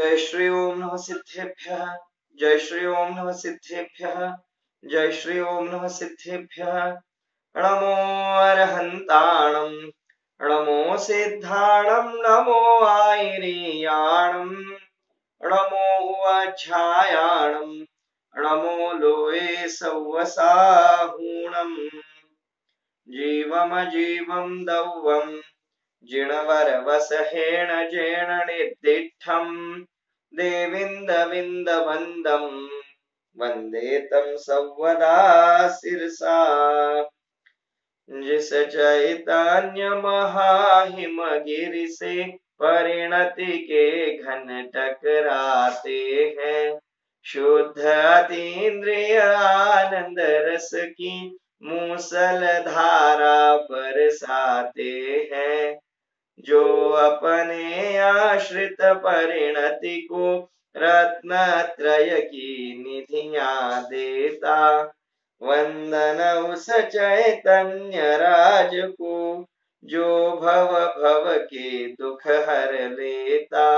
जय श्री ओम नमः सिद्धेभ्यः। जय श्री ओम नमः सिद्धेभ्यः। जय श्री ओम नमः सिद्धेभ्यः। नमो अरहन्ताणं नमो सिद्धाणं नमो आयर्याणं नमो उवाध्यायाणं नमो लोये सव्वसाहूणं जीवमजीवं दौवं जिणवरवसहेण जेण निर्दिष्टं देविन्दविन्दवन्दं वन्दे तं सर्वदा शिरसा। जिस चैतन्य महाहिमगिरि से परिणति के घन टकराते हैं, शुद्ध अतीन्द्रिय आनंद रस की मूसल धारा बरसाते हैं। जो अपने आश्रित परिणति को रत्नत्रय की निधियां देता, वंदन उस चैतन्य राज को जो भव भव के दुख हर लेता।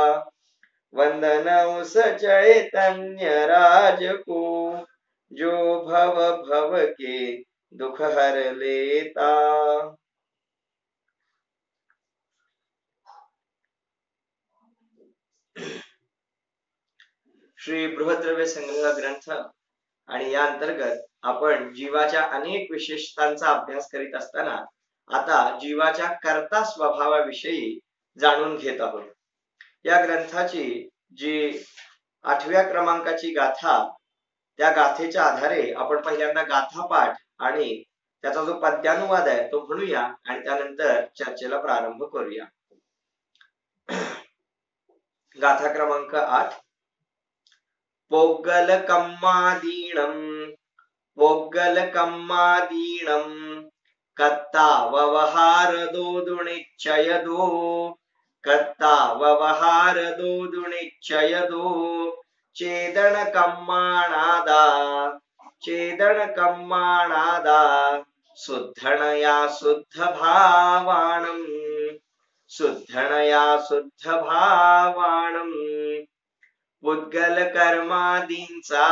वंदन उस चैतन्य राज को जो भव भव के दुख हर लेता। श्री बृहद्रव्य संग्रह ग्रंथ आणि या अंतर्गत आपण जीवाच्या अनेक विशेषतांचा अभ्यास करीत असताना आता जीवाच्या कर्ता स्वभावाविषयी जाणून घेत आहोत। या ग्रंथाची जी 8व्या क्रमांकाची गाथा, त्या गाथेच्या आधारे आपण पहिल्यांदा गाथा पाठ आणि त्याचा जो पद्यानुवाद आहे तो म्हणूया आणि त्यानंतर चर्चेला प्रारंभ करूया। गाथा क्रमांक 8। पोग्गलकम्मादीणं कत्ता ववहारदो दुणिच्चयदो कत्ता ववहारदो दुणिच्चयदो चेदन कम्माणादा शुद्धनया शुद्ध भावाणं पुद्गल कर्मादींचा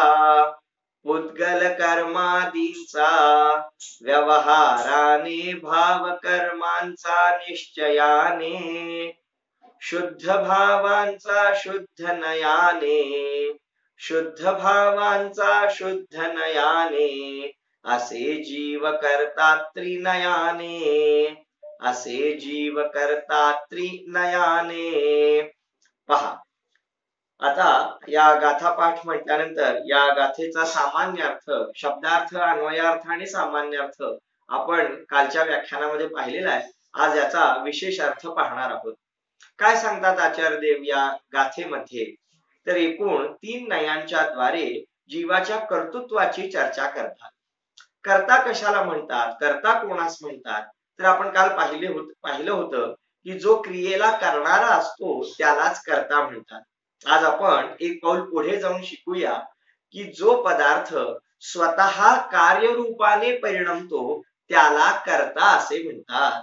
व्यवहाराने भाव कर्मांचा निश्चयाने शुद्ध भावांचा शुद्ध नयाने असे जीव करता त्रिनयाने। पहा, आता या गाथा पाठ म्हटल्यानंतर या गाथेचा सामान्य अर्थ, शब्दार्थ, अन्वयार्थ आणि सामान्य अर्थ आपण कालच्या व्याख्यानामध्ये पाहिलेला आहे। आज याचा विशेष अर्थ पाहणार आहोत। काय सांगतात आचार्य देव या गाथेमध्ये? तर एकूण 3 नयांच्या द्वारे जीवाच्या कर्तृत्वाची चर्चा करतात। कर्ता कशाला म्हणतात, कर्ता कोणास म्हणतात? तर आपण काल पाहिलं होतं की जो क्रियेला करणारा असतो त्यालाच कर्ता म्हणतात। आज आपण एक पाऊल पुढे जाऊन शिकूया की जो पदार्थ स्वतः कार्यरूपाने परिणमतो त्याला कर्ता असे म्हणतात।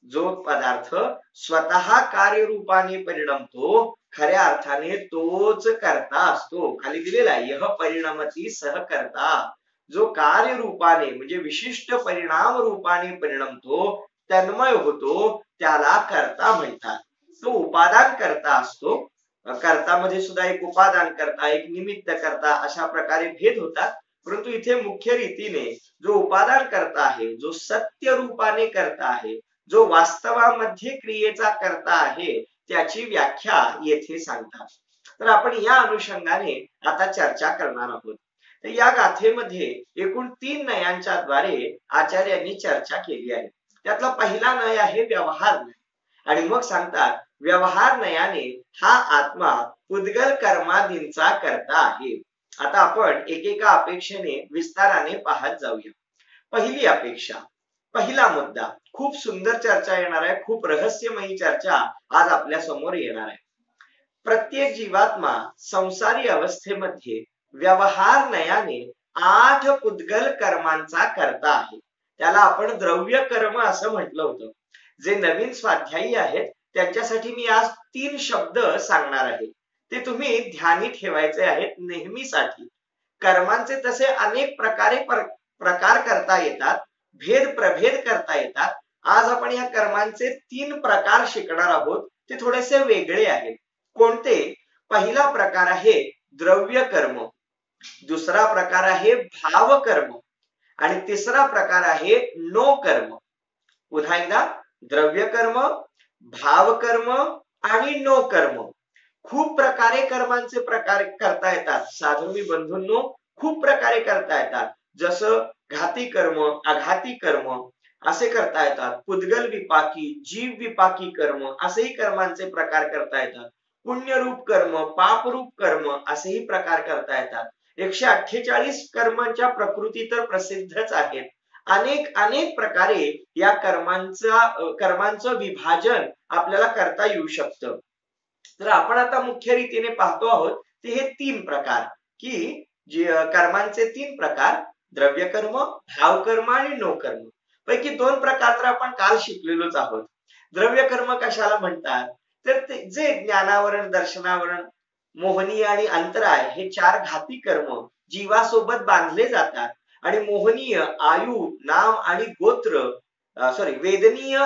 जो पदार्थ स्वतः कार्यरूपाने परिणमतो खऱ्या अर्थाने तोच कर्ता असतो। खाली दिलेला आहे, यह परिणमती सहकर्ता। जो कार्यरूपाने म्हणजे विशिष्ट परिणाम रूपाने परिणमतो, तन्मय होतो, त्याला कर्ता म्हणतात। तो उपादान कर्ता असतो। कर्तामध्ये सुद्धा एक उपादान कर्ता, एक निमित्त कर्ता, अशा प्रकारे भेद होतात। परंतु इथे मुख्य रीतीने जो उपादान कर्ता आहे, जो सत्य रूपाने कर्ता आहे, जो वास्तवामध्ये क्रियेचा कर्ता आहे, त्याची व्याख्या येथे सांगतात। तर आपण या अनुषंगाने आता चर्चा करणार आहोत। तर या गाथेमध्ये एकूण 3 नयांच्या द्वारे आचार्यांनी चर्चा केली आहे। त्यातला पहिला नय आहे व्यवहार नय, आणि मग सांगतात व्यवहार नयाने हा आत्मा पुद्गल कर्मादींचा कर्ता आहे। आता आपण एकेका अपेक्षेने विस्ताराने पाहत जाऊया। पहिली अपेक्षा, पहिला मुद्दा, खूप सुंदर चर्चा येणार आहे, खूप रहस्यमयी चर्चा आज आपल्या समोर येणार आहे। प्रत्येक जीवात्मा संसारी अवस्थेमध्ये व्यवहार नयाने 8 पुद्गल कर्मांचा कर्ता आहे। त्याला आपण द्रव्य कर्म असं म्हटलं होतं। जे नवीन स्वाध्यायी आहेत त्यांच्यासाठी मी आज 3 शब्द सांगणार आहे। ते तुम्ही ध्यानी ठेवायचे आहेत नेहमीसाठी. कर्मांचे तसे अनेक प्रकार करता येतात, भेद प्रभेद करता येतात. आज आपण या कर्मांचे 3 प्रकार शिकणार आहोत. ते थोडेसे वेगळे आहेत. कोणते? पहिला प्रकार आहे द्रव्य कर्म, दुसरा प्रकार आहे भाव कर्म आणि तिसरा प्रकार आहे नो कर्म. पुन्हा एकदा, द्रव्य कर्म, भाव कर्म आणि नो कर्म. खूप प्रकारे कर्मांचे प्रकार करता येतात. साधर्मी बंधूंनो, खूप प्रकारे करता येतात. जसं घाती कर्म, अघाती कर्म असे करता येतात. पुद्गल विपाकी, जीव विपाकी कर्म असेही कर्मांचे प्रकार करता येतात. पुण्यरूप कर्म, पापरूप कर्म असेही प्रकार करता येतात. 148 कर्मांच्या प्रकृती तर प्रसिद्धच आहेत. अनेक प्रकारे या कर्मांचं विभाजन आपल्याला करता येऊ शकतं. तर आपण आता मुख्य रीतीने पाहतो आहोत ते हे 3 प्रकार, की कर्मांचे 3 प्रकार, द्रव्य कर्म, भाव कर्म आणि नो कर्म. पैकी 2 प्रकार तर आपण काल शिकलेलोच आहोत. द्रव्य कर्म कशाला म्हणतात? तर ते जे ज्ञानावरण, दर्शनावरण, मोहनीय आणि अंतराय हे 4 घाती कर्म जीवासोबत बांधले जातात आणि मोहनीय आयु, नाम आणि गोत्र, वेदनीय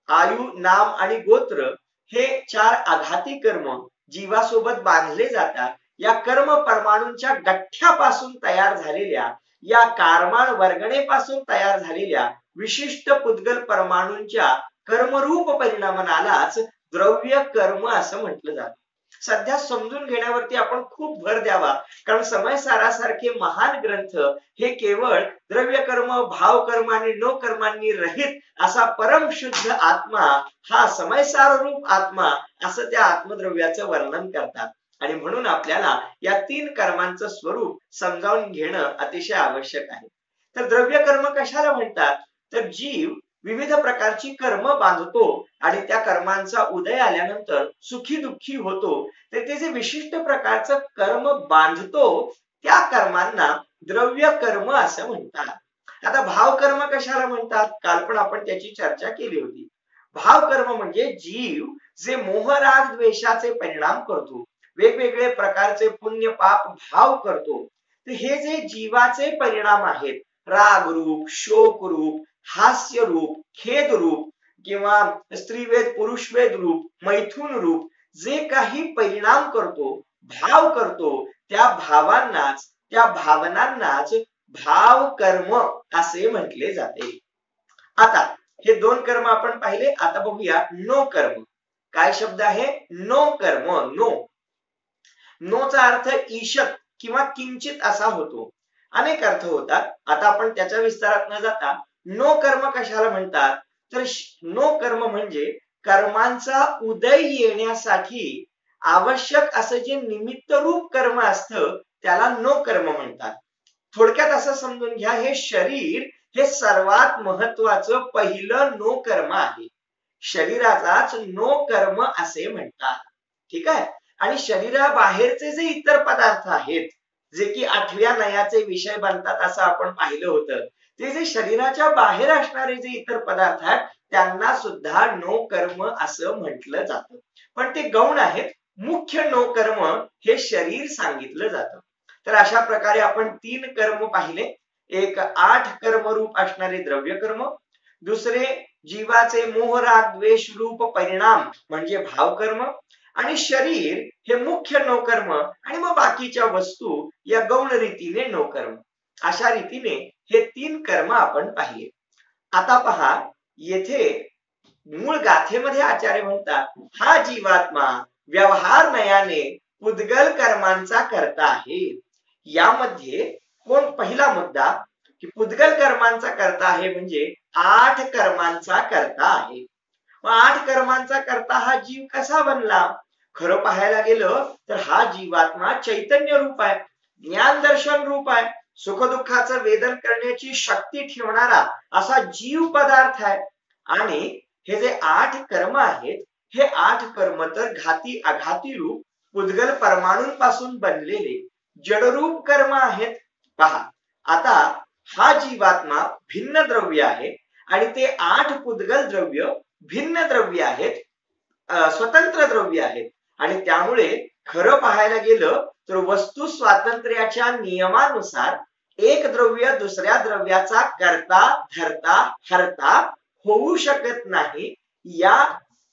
आयु, नाम आणि गोत्र हे 4 आघाती कर्म जीवासोबत बांधले जातात. या कर्म परमाणूंच्या गठ्ठ्यापासून तयार झालेल्या, या कारमान वर्गणेपासून तयार झालेल्या विशिष्ट पुद्गल परमाणूंच्या कर्मरूप परिणामालाच द्रव्य कर्म असं म्हटलं जातं. सध्या समजून घेण्यावरती आपण खूप भर द्यावा, कारण समय सारासारखे महान ग्रंथ हे केवळ द्रव्य कर्म, भाव कर्म आणि नो कर्मांनी रहित असा परमशुद्ध आत्मा, हा समयसार रूप आत्मा असं त्या आत्मद्रव्याचं वर्णन करतात. आणि म्हणून आपल्याला या 3 कर्मांचं स्वरूप समजावून घेणं अतिशय आवश्यक आहे. तर द्रव्य कर्म कशाला म्हणतात? तर जीव विविध प्रकारची कर्म बांधतो आणि त्या कर्मांचा उदय आल्यानंतर सुखी दुःखी होतो. तर ते जे विशिष्ट प्रकारचं कर्म बांधतो त्या कर्मांना द्रव्य कर्म असं म्हणतात. आता भाव कर्म कशाला म्हणतात? काल पण आपण त्याची चर्चा केली होती. भाव कर्म म्हणजे जीव जे मोह राग द्वेषाचे परिणाम करतो, वेगवेगळे प्रकारचे पुण्य पाप भाव करतो, तर हे जे जीवाचे परिणाम आहेत, राग रूप, शोक रूप, हास्य रूप, खेद रूप किंवा स्त्रीवेद पुरुषवेद रूप, मैथुन रूप, जे काही परिणाम करतो, भाव करतो, त्या भावांनाच, त्या भावनांनाच भाव कर्म असे म्हटले जाते. आता हे 2 कर्म आपण पाहिले. आता बघूया नो कर्म. काय शब्द आहे? नो कर्म. नोचा अर्थ ईशत किंवा किंचित असा होतो. अनेक अर्थ होतात. आता आपण त्याच्या विस्तारात न जाता नो कर्म कशाला म्हणतात? तर नो कर्म म्हणजे कर्मांचा उदय येण्यासाठी आवश्यक असं जे निमित्त रूप कर्म असतं त्याला नो कर्म म्हणतात. थोडक्यात असं समजून घ्या, हे शरीर हे सर्वात महत्वाचं पहिलं नो कर्म आहे. शरीराचाच नो कर्म असे म्हणतात. ठीक आहे. आणि शरीराबाहेरचे जे इतर पदार्थ आहेत, जे की 8व्या नयाचे विषय बनतात असं आपण पाहिलं होतं, ते जे शरीराच्या बाहेर असणारे जे इतर पदार्थ आहेत त्यांना सुद्धा नो कर्म असं म्हटलं जातं. पण ते गौण आहेत. मुख्य नो कर्म हे शरीर सांगितलं जातं. तर अशा प्रकारे आपण 3 कर्म पाहिले. एक 8 कर्मरूप असणारे द्रव्य कर्म, दुसरे जीवाचे मोह राग द्वेष रूप परिणाम म्हणजे भाव कर्म, आणि शरीर हे मुख्य नो कर्म, आणि मग बाकीच्या वस्तू या गौण रीतीने नो कर्म. अशा रीतीने हे 3 कर्म आपण पाहिले. आता पहा, येथे मूळ गाथेमध्ये आचार्य म्हणतात, हा जीवात्मा व्यवहार नयाने पुद्गल कर्मांचा करता आहे. यामध्ये कोण? पहिला मुद्दा की पुद्गल कर्मांचा करता आहे म्हणजे 8 कर्मांचा करता आहे. 8 कर्मांचा करता हा जीव कसा बनला? खरं पाहायला गेलं तर हा जीवात्मा चैतन्य रूप आहे, ज्ञान दर्शन रूप आहे, सुखदुःखाचं वेदन करण्याची शक्ती ठेवणारा असा जीव पदार्थ आहे. आणि हे जे 8 कर्म आहेत, हे 8 कर्म तर घाती अघाती रूप पुद्गल परमाणूंपासून बनलेले जडरूप कर्म आहेत. पहा, आता हा जीवात्मा भिन्न द्रव्य आहे आणि ते 8 पुद्गल द्रव्य भिन्न द्रव्य आहेत, स्वतंत्र द्रव्य आहेत, आणि त्यामुळे खरं पाहायला गेलं तर वस्तू स्वातंत्र्याच्या नियमानुसार एक द्रव्य दुसऱ्या द्रव्याचा करता धरता हरता होऊ शकत नाही. या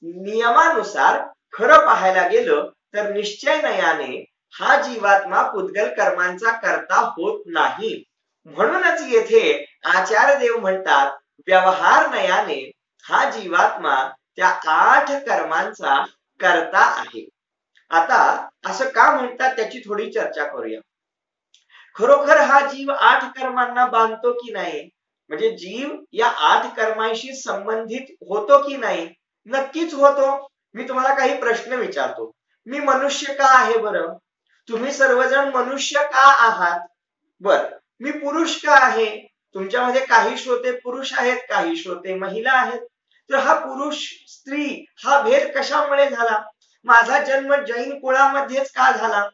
नियमानुसार खरं पाहायला गेलं तर निश्चयनयाने हा जीवात्मा पुद्गल कर्मांचा करता होत नाही. म्हणूनच येथे आचार्यदेव म्हणतात व्यवहार नयाने हा जीवात्मा त्या 8 कर्मांचा करता आहे. आता असं का म्हणतात त्याची थोडी चर्चा करूया. खरोखर हा जीव 8 कर्मांना बांधतो की नाही, म्हणजे जीव या 8 कर्मांशी संबंधित होतो की नाही? नक्कीच होतो. मी तुम्हाला काही प्रश्न विचारतो. मी मनुष्य का आहे बरं? तुम्ही सर्वजण मनुष्य का आहात? बर, मी पुरुष का आहे? तुमच्यामध्ये काही श्रोते पुरुष आहेत, काही श्रोते महिला आहेत. तर हा पुरुष स्त्री हा भेद कशामुळे झाला? माझा जन्म जैन कुळामध्येच का झाला?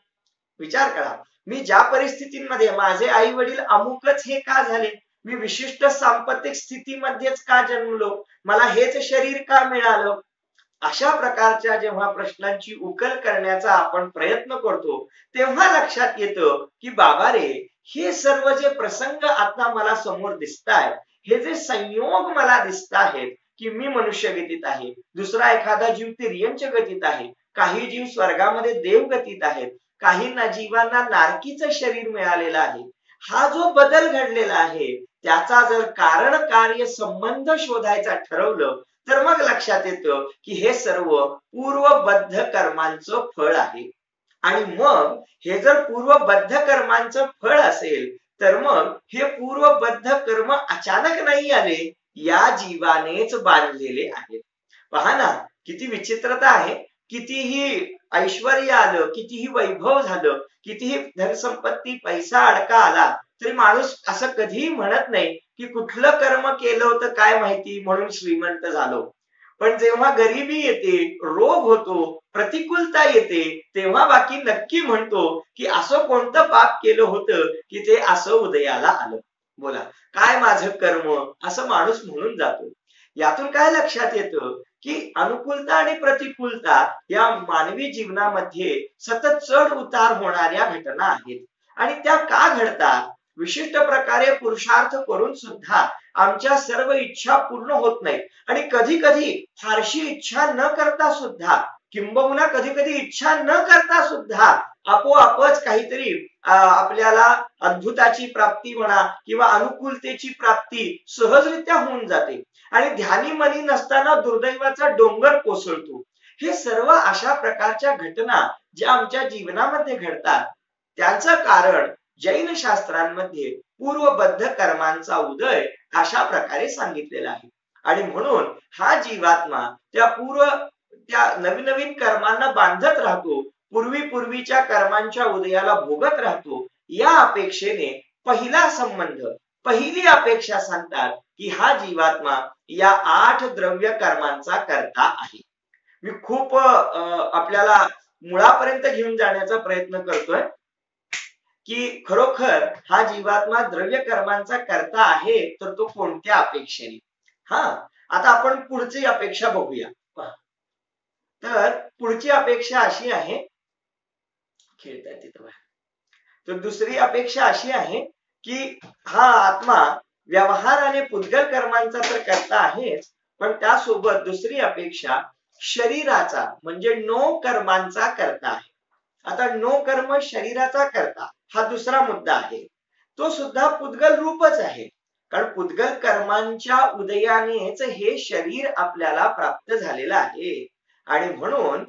विचार करा. मी ज्या परिस्थितीमध्ये माझे आई वडील अमुकच हे का झाले? मी विशिष्ट सांपत्तिक स्थितीमध्येच का जन्मलो? मला हेच शरीर का मिळालं? अशा प्रकारच्या जेव्हा प्रश्नांची उकल करण्याचा आपण प्रयत्न करतो तेव्हा लक्षात येतं की बाबा रे, हे सर्व जे प्रसंग आता मला समोर दिसतायत, हे जे संयोग मला दिसत आहेत की मी मनुष्य गतीत आहे, दुसरा एखादा जीव तिर्यंच गतीत आहे, काही जीव स्वर्गामध्ये देव गतीत आहेत, काही जीवांना नारकीचं शरीर मिळालेलं आहे. हा जो बदल घडलेला आहे त्याचा जर कारण कार्य संबंध शोधायचा ठरवलं तर मग लक्षात येतं की हे सर्व पूर्वबद्ध कर्मांचं फळ आहे. आणि मग हे जर पूर्वबद्ध कर्मांचं फळ असेल तर मग हे पूर्वबद्ध कर्म अचानक नाही आले, या जीवानेच बांधलेले आहेत. पहा ना, किती विचित्रता आहे. कितीही ऐश्वर्य आलं, कितीही वैभव झालं, कितीही धनसंपत्ती पैसा अडका आला तरी माणूस असं कधीही म्हणत नाही की कुठलं कर्म केलं होतं काय माहिती म्हणून श्रीमंत झालो. पण जेव्हा गरिबी येते, रोग होतो, प्रतिकूलता येते, तेव्हा बाकी नक्की म्हणतो की असं कोणतं पाप केलं होतं की ते असं उदयाला आलं. बोला, काय माझं कर्म, असं माणूस म्हणून जातो. यातून काय लक्षात येतं की अनुकूलता आणि प्रतिकूलता या मानवी जीवनामध्ये सतत चढ उतार होणाऱ्या घटना आहेत. आणि त्या का घडतात? विशिष्ट प्रकारे पुरुषार्थ करून सुद्धा आमच्या सर्व इच्छा पूर्ण होत नाहीत. आणि कधी कधी फारशी इच्छा न करता सुद्धा, किंबहुना कधी कधी इच्छा न करता सुद्धा आपोआपच काहीतरी आपल्याला अद्भुताची प्राप्ती म्हणा किंवा अनुकूलतेची प्राप्ती सहजरित्या होऊन जाते आणि ध्यानी मनी नसताना दुर्दैवाचा डोंगर कोसळतो. हे सर्व अशा प्रकारच्या घटना ज्या आमच्या जीवनामध्ये घडतात त्याचं कारण जैन शास्त्रांमध्ये पूर्वबद्ध कर्मांचा उदय अशा प्रकारे सांगितलेला आहे. आणि म्हणून हा जीवात्मा त्या नवीन नवीन कर्मांना बांधत राहतो, पूर्वीच्या कर्मांच्या उदयाला भोगत राहतो. या अपेक्षेने पहिला संबंध, पहिली अपेक्षा सांगतात की हा जीवात्मा या 8 द्रव्य कर्मांचा करता आहे. मी खूप आपल्याला मुळापर्यंत घेऊन जाण्याचा प्रयत्न करतोय की खरोखर हा जीवात्मा द्रव्य कर्मांचा करता आहे तर तो कोणत्या अपेक्षेने. आता आपण पुढची अपेक्षा बघूया. तर पुढची अपेक्षा अशी आहे, खेळताय तिथं, तर दुसरी अपेक्षा अशी आहे की हा आत्मा व्यवहाराने पुद्गल कर्मांचा तर करता आहे, पण त्यासोबत दुसरी अपेक्षा शरीराचा म्हणजे नो कर्मांचा करता आहे. आता नो कर्म शरीराचा करता हा दुसरा मुद्दा आहे. तो सुद्धा पुद्गल रूपच आहे, कारण पुद्गल कर्मांच्या उदयानेच हे शरीर आपल्याला प्राप्त झालेलं आहे. आणि म्हणून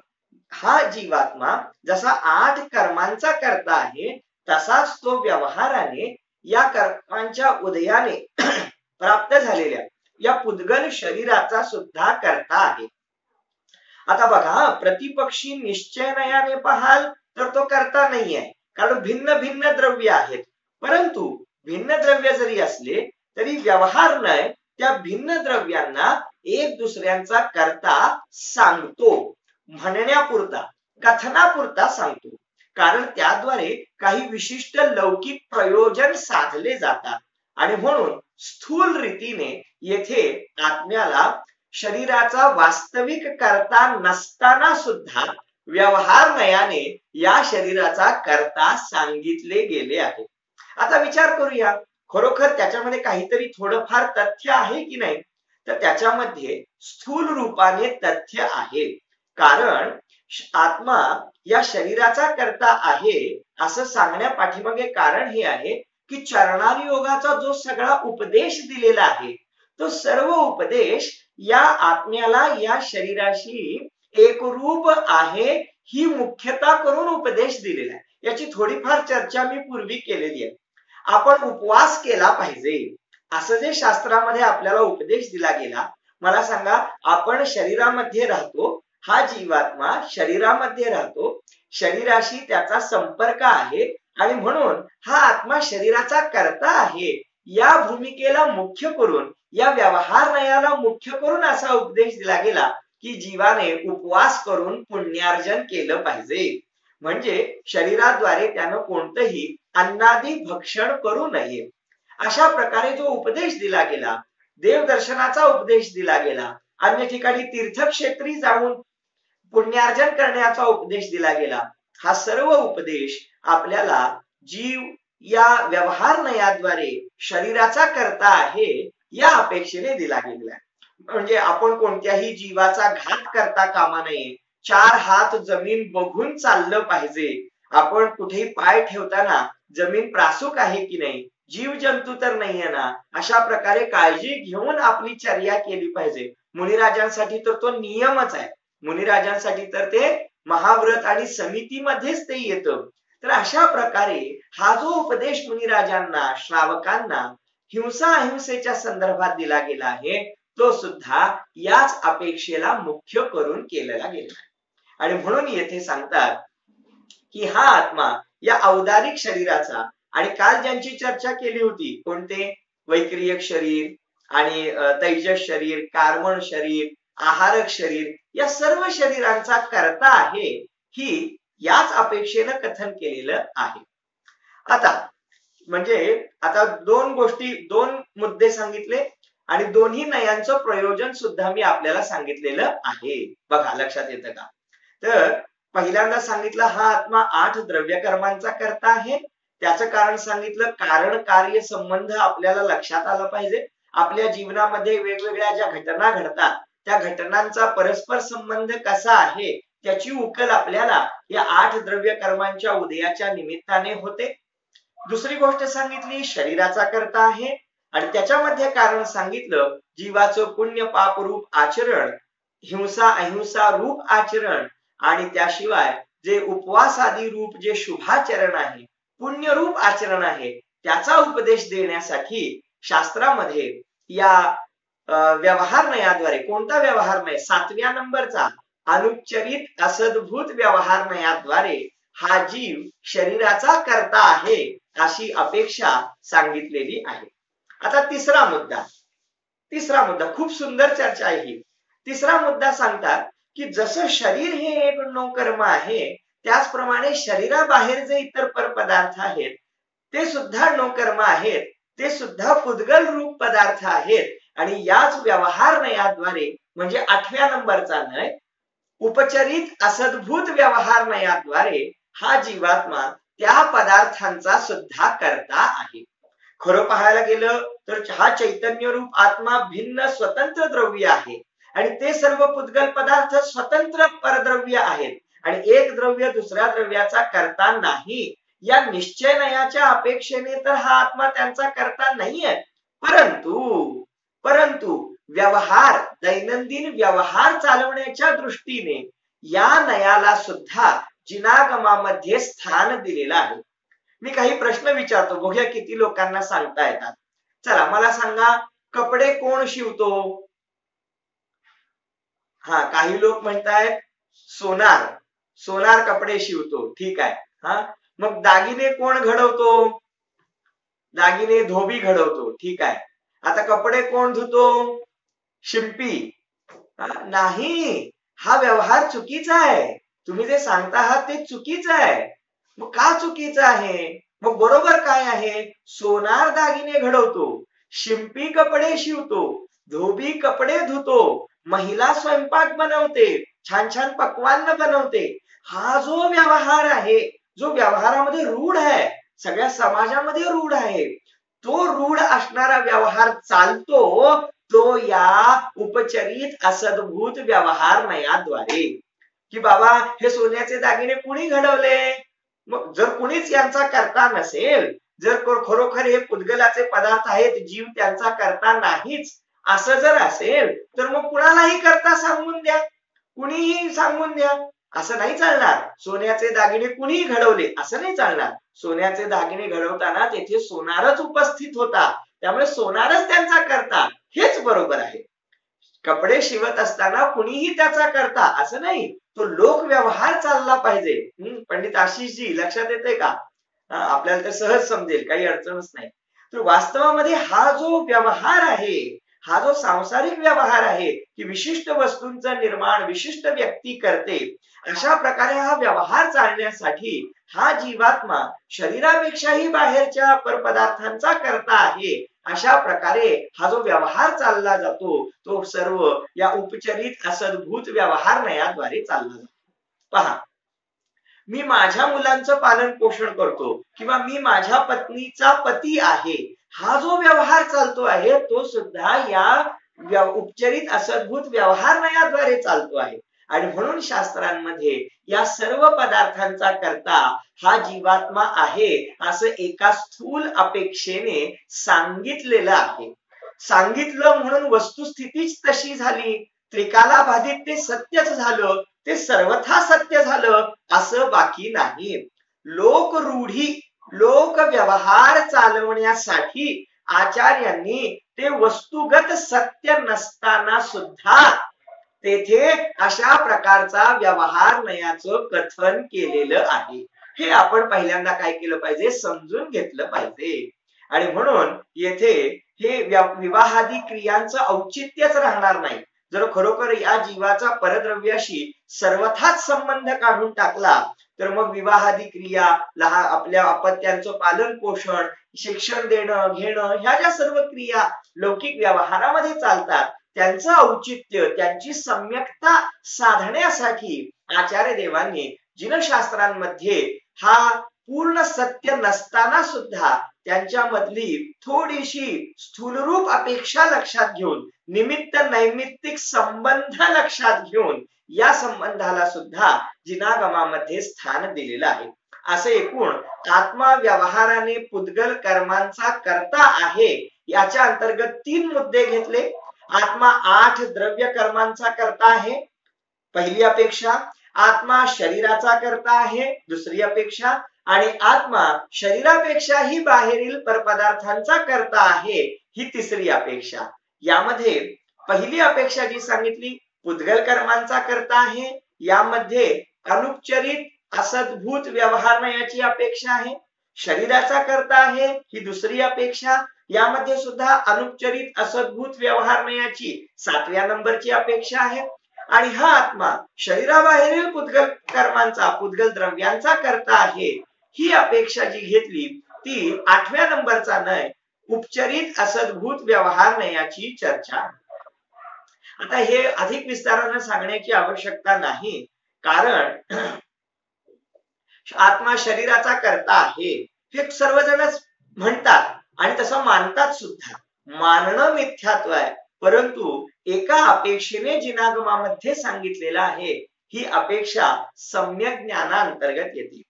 हा जीवात्मा जसा 8 कर्मांचा करता आहे तसाच तो व्यवहाराने या कर्मांच्या उदयाने प्राप्त झालेल्या या पुद्गल शरीराचा सुद्धा करता आहे. आता बघा, प्रतिपक्षी निश्चयनयाने पाहाल तर तो करता नाही आहे, कारण भिन्न भिन्न द्रव्य आहेत. परंतु भिन्न द्रव्य जरी असले तरी व्यवहारनय त्या भिन्न द्रव्यांना एक दुसऱ्यांचा करता सांगतो, म्हणण्यापुरता, कथनापुरता सांगतो. कारण त्याद्वारे काही विशिष्ट लौकिक प्रयोजन साधले जातात. आणि म्हणून स्थूल रीतीने येथे आत्म्याला शरीराचा वास्तविक करता नसताना सुद्धा व्यवहार नयाने या शरीराचा करता सांगितले गेले आहे. आता विचार करूया, खरोखर त्याच्यामध्ये काहीतरी थोडंफार तथ्य आहे की नाही? तर त्याच्यामध्ये स्थूल रूपाने तथ्य आहे. कारण आत्मा या शरीराचा करता आहे असं सांगण्या पाठीमागे कारण हे आहे की चरणारी योगाचा जो सगळा उपदेश दिलेला आहे, तो सर्व उपदेश या आत्म्याला या शरीराशी एकरूप आहे ही मुख्यता करून उपदेश दिलेला आहे. याची थोडीफार चर्चा मी पूर्वी केलेली आहे. आपण उपवास केला पाहिजे असं जे शास्त्रामध्ये आपल्याला उपदेश दिला गेला, मला सांगा, आपण शरीरामध्ये राहतो, हा जीवात्मा शरीरामध्ये राहतो, शरीराशी त्याचा संपर्क आहे आणि म्हणून हा आत्मा शरीराचा करता आहे या भूमिकेला मुख्य करून, या व्यवहार नयाला मुख्य करून असा उपदेश दिला गेला की जीवाने उपवास करून पुण्यार्जन केलं पाहिजे. म्हणजे शरीराद्वारे त्यानं कोणतंही अन्नादी भक्षण करू नये. अशा प्रकारे जो उपदेश दिला गेला, देवदर्शनाचा उपदेश दिला गेला, अन्य ठिकाणी तीर्थक्षेत्री जाऊन पुण्यार्जन करण्याचा उपदेश दिला गेला, हा सर्व उपदेश आपल्याला जीव या व्यवहार नयाद्वारे शरीराचा करता आहे या अपेक्षेने दिला गेलेला आहे. म्हणजे आपण कोणत्याही जीवाचा घात करता कामा नये, 4 हात जमीन बघून चाललं पाहिजे. आपण कुठेही पाय ठेवताना जमीन प्रासूक आहे की नाही, जीव जंतू तर नाहीये ना, अशा प्रकारे काळजी घेऊन आपली चर्या केली पाहिजे. मुनिराजांसाठी तर तो नियमच आहे. मुनिराजांसाठी तर ते महाव्रत आणि समितीमध्येच ते येतं. तर अशा प्रकारे हा जो उपदेश मुनिराजांना, श्रावकांना हिंसा अहिंसेच्या संदर्भात दिला गेला आहे, तो सुद्धा याच अपेक्षेला मुख्य करून केलेला गेला आहे. आणि म्हणून येथे सांगतात की हा आत्मा या औदारिक शरीराचा, आणि काल ज्यांची चर्चा केली होती, कोणते वैक्रियक शरीर आणि तैजस शरीर, कार्मण शरीर, आहारक शरीर, या सर्व शरीरांचा करता आहे ही याच अपेक्षेनं कथन केलेलं आहे. आता म्हणजे आता दोन मुद्दे सांगितले आणि दोन्ही नयांचं प्रयोजन सुद्धा मी आपल्याला सांगितलेलं आहे. बघा, लक्षात येतं का? तर पहिल्यांदा सांगितलं हा आत्मा 8 द्रव्य कर्मांचा करता आहे. त्याचं कारण सांगितलं, कारण कार्य संबंध आपल्याला लक्षात आला पाहिजे. आपल्या जीवनामध्ये वेगवेगळ्या ज्या घटना घडतात त्या घटनांचा परस्पर संबंध कसा आहे त्याची उकल आपल्याला या 8 द्रव्य कर्मांच्या उदयाच्या निमित्ताने होते. दुसरी गोष्ट सांगितली शरीराचा करता आहे आणि त्याच्यामध्ये कारण सांगितलं जीवाचं पुण्य पाप रूप आचरण, हिंसा अहिंसा रूप आचरण आणि त्याशिवाय जे उपवास आदी रूप जे शुभाचरण आहे, पुण्य रूप आचरण आहे, त्याचा उपदेश देण्यासाठी शास्त्रामध्ये या व्यवहार नयाद्वारे, कोणता व्यवहार नय, 7व्या नंबरचा अनुच्चरित असद्भूत व्यवहार नयाद्वारे हा जीव शरीराचा करता आहे अशी अपेक्षा सांगितलेली आहे. आता तिसरा मुद्दा खूप सुंदर चर्चा आहे ही. तिसरा मुद्दा सांगतात की जसं शरीर हे एक नोकर्म आहे, त्याचप्रमाणे शरीराबाहेर जे इतर परपदार्थ आहेत ते सुद्धा नोकर्म आहेत, ते सुद्धा पुद्गल रूप पदार्थ आहेत. आणि याच व्यवहार नयाद्वारे म्हणजे 8व्या नंबरचा नय, उपचरित असद्भूत व्यवहार नयाद्वारे हा जीवात्मा त्या पदार्थांचा सुद्धा करता आहे. खरं पाहायला गेलं तर हा चैतन्य रूप आत्मा भिन्न स्वतंत्र द्रव्य आहे आणि ते सर्व पुद्गल पदार्थ स्वतंत्र परद्रव्य आहेत आणि एक द्रव्य दुसऱ्या द्रव्याचा करता नाही या निश्चय नयाच्या अपेक्षेने तर हा आत्मा त्यांचा करता नाहीये. परंतु व्यवहार, दैनंदिन व्यवहार चालवण्याच्या दृष्टीने या नयाला सुद्धा जिनागमामध्ये स्थान दिलेलं आहे. मी काही प्रश्न विचारतो, बघूया किती लोकांना सांगता येतात. चला मला सांगा, कपडे कोण शिवतो? हा, काही लोक म्हणतायत सोनार कपडे शिवतो. ठीक आहे. हा, मग दागिने कोण घडवतो? दागिने धोबी घडवतो. ठीक आहे. आता कपडे कोण धुतो? शिंपी. नाही, हा व्यवहार चुकीचा आहे. तुम्ही जे सांगता आहात ते चुकीचं आहे. मग का चुकीचं आहे? मग बरोबर काय आहे? सोनार दागिने घडवतो, शिंपी कपडे शिवतो, धोबी कपडे धुतो, महिला स्वयंपाक बनवते, छान छान पक्वान्न बनवते, हा जो व्यवहार आहे, जो व्यवहारामध्ये रूढ आहे, सगळ्या समाजामध्ये रूढ आहे, तो रूढ असणारा व्यवहार चालतो तो या उपचरित असद्भूत व्यवहार नयाद्वारे, की बाबा हे सोन्याचे दागिने कुणी घडवले, मग जर कुणीच यांचा करता नसेल, जर खरोखर हे पुद्गलाचे पदार्थ आहेत, जीव त्यांचा करता नाहीच असं जर असेल, तर मग कुणालाही करता सांगून द्या, कुणीही सांगून द्या, असं नाही चालणार. सोन्याचे दागिने कुणीही घडवले असं नाही चालणार. सोन्याचे दागिने घडवताना तेथे सोनारच उपस्थित होता, त्यामुळे सोनारच त्यांचा करता, हेच बरोबर आहे. कपडे शिवत असताना कुणीही त्याचा करता असं नाही, तो लोक व्यवहार चालला पाहिजे. पंडित आशिषजी लक्षात येते का? आपल्याला तर सहज समजेल, काही अडचणच नाही. तर वास्तवामध्ये हा जो व्यवहार आहे, हा जो सांसारिक व्यवहार आहे, की विशिष्ट वस्तूंचं निर्माण विशिष्ट व्यक्ती करते, अशा प्रकारे हा व्यवहार चालण्यासाठी हा जीवात्मा शरीरापेक्षाही बाहेरच्या परपदार्थांचा करता आहे. अशा प्रकारे हा जो व्यवहार चालला जातो तो सर्व या उपचरित असद्भूत व्यवहार नयाद्वारे चालला जातो. पहा, मी माझ्या मुलांचं पालन पोषण करतो किंवा मी माझ्या पत्नीचा पती आहे, हा जो व्यवहार चालतो आहे तो सुद्धा या उपचरित असद्भूत व्यवहार नयाद्वारे चालतो आहे. आणि म्हणून शास्त्रांमध्ये या सर्व पदार्थांचा करता हा जीवात्मा आहे असं एका स्थूल अपेक्षेने सांगितलेलं आहे. सांगितलं म्हणून वस्तुस्थितीच तशी झाली, त्रिकाला बाधित ते सत्यच झालं, ते सर्वथा सत्य झालं असं बाकी नाही. लोकरूढी लोक व्यवहार चालवण्यासाठी आचार्यांनी ते वस्तुगत सत्य नसताना सुद्धा तेथे अशा प्रकारचा व्यवहार नयाचं कथन केलेलं आहे. हे आपण पहिल्यांदा काय केलं पाहिजे, समजून घेतलं पाहिजे. आणि म्हणून येथे हे विवाहादी क्रियांचं औचित्यच राहणार नाही. जर खरोखर या जीवाचा परद्रव्याशी सर्वथाच संबंध काढून टाकला तर मग विवाहादी क्रिया, आपल्या अपत्यांचं पालन पोषण, शिक्षण देणं घेणं, ह्या ज्या सर्व क्रिया लौकिक व्यवहारामध्ये चालतात त्यांचं औचित्य, त्यांची सम्यकता साधण्यासाठी आचार्य देवांनी जिनशास्त्रांमध्ये हा पूर्ण सत्य नसताना सुद्धा त्यांच्यामधली थोडीशी स्थूलरूप अपेक्षा लक्षात घेऊन, निमित्त नैमित्तिक संबंध लक्षात घेऊन या संबंधाला सुद्धा जिनागमामध्ये स्थान दिलेलं आहे. असे एकूण आत्मा व्यवहाराने पुद्गल कर्मांचा करता आहे याच्या अंतर्गत 3 मुद्दे घेतले. आत्मा 8 द्रव्य कर्मांचा करता आहे, पहिली अपेक्षा. आत्मा शरीराचा करता आहे, दुसरी अपेक्षा. आणि आत्मा शरीरापेक्षाही बाहेरील परपदार्थांचा करता आहे, ही तिसरी अपेक्षा. यामध्ये पहिली अपेक्षा जी सांगितली पुद्गल कर्मांचा करता आहे, यामध्ये अनुपचरित असद्भूत व्यवहार नयाची अपेक्षा आहे. शरीराचा करता आहे ही दुसरी अपेक्षा, यामध्ये सुद्धा अनुपचरित असद्भूत व्यवहार नयाची 7व्या नंबरची अपेक्षा आहे. आणि हा आत्मा शरीराबाहेरील पुद्गल कर्मांचा, पुद्गल द्रव्यांचा करता आहे, ही अपेक्षा जी घेतली ती 8व्या नंबरचा नय उपचरित असद्भूत व्यवहार नयाची चर्चा. आता हे अधिक विस्ताराने सांगण्याची आवश्यकता नाही, कारण आत्मा शरीराचा करता आहे हे सर्वजणच म्हणतात आणि तसं मानतात सुद्धा. मानणं मिथ्यात्व आहे, परंतु एका अपेक्षेने जिनागमामध्ये सांगितलेलं आहे, ही अपेक्षा सम्यक ज्ञानांतर्गत येते.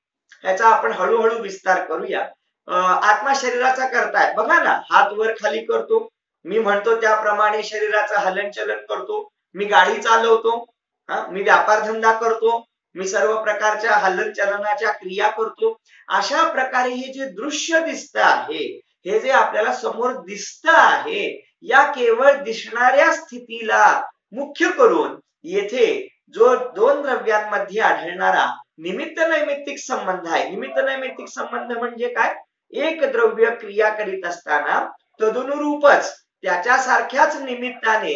याचा आपण हळूहळू विस्तार करूया. आत्मा शरीराचा करताय, बघा ना, हात वर खाली करतो, मी म्हणतो त्याप्रमाणे शरीराचं हलनचलन करतो, मी गाडी चालवतो, मी व्यापार धंदा करतो, मी सर्व प्रकारच्या हलनचलनाच्या क्रिया करतो. अशा प्रकारे हे जे दृश्य दिसत आहे, हे जे आपल्याला समोर दिसत आहे, या केवळ दिसणाऱ्या स्थितीला मुख्य करून येथे जो 2 द्रव्यांमध्ये आढळणारा निमित्त नैमित्तिक संबंध आहे. निमित्त नैमित्तिक संबंध म्हणजे काय? एक द्रव्य क्रिया करीत असताना तदनुरूपच त्याच्यासारख्याच निमित्ताने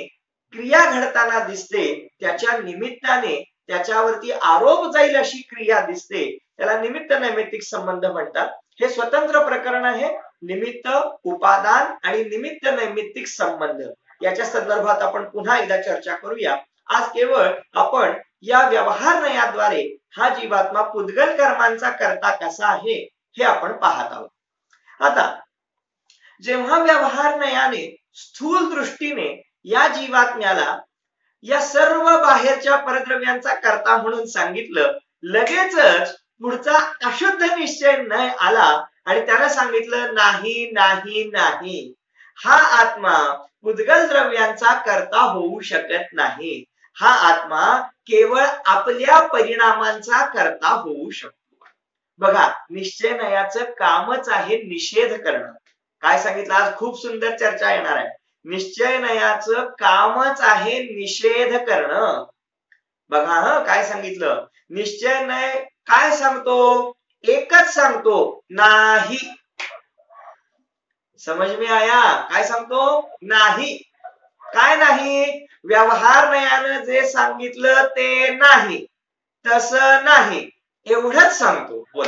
क्रिया घडताना दिसते, त्याच्या निमित्ताने त्याच्यावरती आरोप जाईल अशी क्रिया दिसते, त्याला निमित्त नैमित्तिक संबंध म्हणतात. हे स्वतंत्र प्रकरण आहे. निमित्त, उपादान आणि निमित्त नैमित्तिक संबंध याच्या संदर्भात आपण पुन्हा एकदा चर्चा करूया. आज केवळ आपण या व्यवहार नयाद्वारे हा जीवात्मा पुद्गल कर्मांचा करता कसा आहे हे आपण पाहत आहोत. आता जेव्हा व्यवहार नयाने स्थूल दृष्टीने या जीवात्म्याला या सर्व बाहेरच्या परद्रव्यांचा करता म्हणून सांगितलं, लगेचच पुढचा अशुद्ध निश्चय न आला आणि त्याला सांगितलं नाही नाही नाही, हा आत्मा पुद्गल द्रव्यांचा करता होऊ शकत नाही, हा आत्मा केवळ आपल्या परिणामांचा करता होऊ शकतो. बघा, निश्चय नयाचं कामच आहे निषेध करणं. काय सांगितलं, आज खूप सुंदर चर्चा येणार आहे. निश्चय नयाचं कामच आहे निषेध करणं. बघा ह काय सांगितलं, निश्चय नय काय सांगतो, एकच सांगतो, नाही. समज में आया, काय सांगतो, नाही. काय नाही, व्यवहार नयानं जे सांगितलं ते नाही, तसं नाही, एवढंच सांगतो. बोल.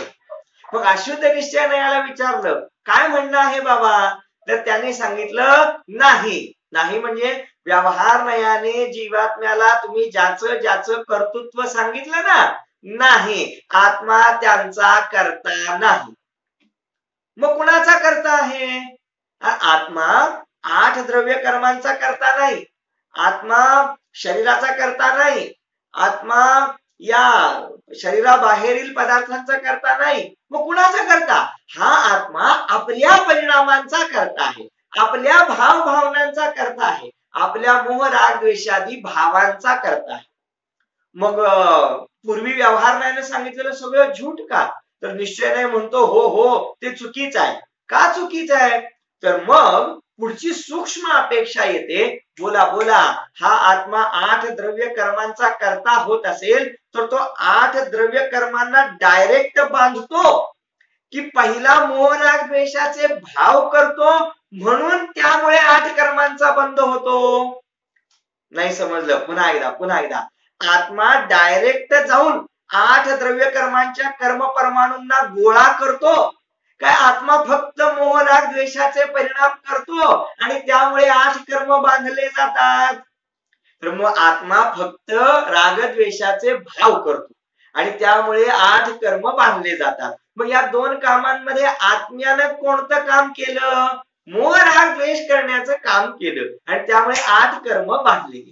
मग अशुद्ध निश्चय नयाला विचारलं काय म्हणणं आहे बाबा, तर त्याने सांगितलं नाही. नाही म्हणजे व्यवहार नयाने जीवात्म्याला तुम्ही ज्याचं ज्याचं कर्तृत्व सांगितलं ना, नाही, आत्मा त्यांचा करता नाही. मग कुणाचा करता आहे, आत्मा 8 द्रव्य कर्मांचा करता नाही, आत्मा शरीराचा करता नाही, आत्मा या शरीराबाहेरील पदार्थांचा करता नाही. मग कुणाचा करता, हा आत्मा आपल्या परिणामांचा करता आहे, आपल्या भाव भावनांचा करता आहे, आपल्या मोह राग द्वेषादी भावांचा करता आहे. मग पूर्वी व्यवहार नयाने सांगितलेलं सगळं झूट का, तर निश्चय नाही म्हणतो हो हो ते चुकीचं आहे. का चुकीचं आहे, तर मग पुढची सूक्ष्म अपेक्षा येते, बोला बोला, हा आत्मा 8 द्रव्य कर्मांचा करता होत असेल तर तो 8 द्रव्य कर्मांना डायरेक्ट बांधतो की पहिला मोह राग द्वेषाचे भाव करतो म्हणून त्यामुळे 8 कर्मांचा बंध होतो. नाही समजलं, पुन्हा एकदा आत्मा डायरेक्ट जाऊन 8 द्रव्य कर्मांच्या कर्म परमाणूंना गोळा करतो काय, आत्मा फक्त मोह राग द्वेषाचे परिणाम करतो आणि त्यामुळे 8 कर्म बांधले जातात. तर मग आत्मा फक्त राग द्वेषाचे भाव करतो आणि त्यामुळे 8 कर्म बांधले जातात. मग या 2 कामांमध्ये आत्म्यानं कोणतं काम केलं, मोह राग द्वेष करण्याचं काम केलं आणि त्यामुळे 8 कर्म बांधले गेले.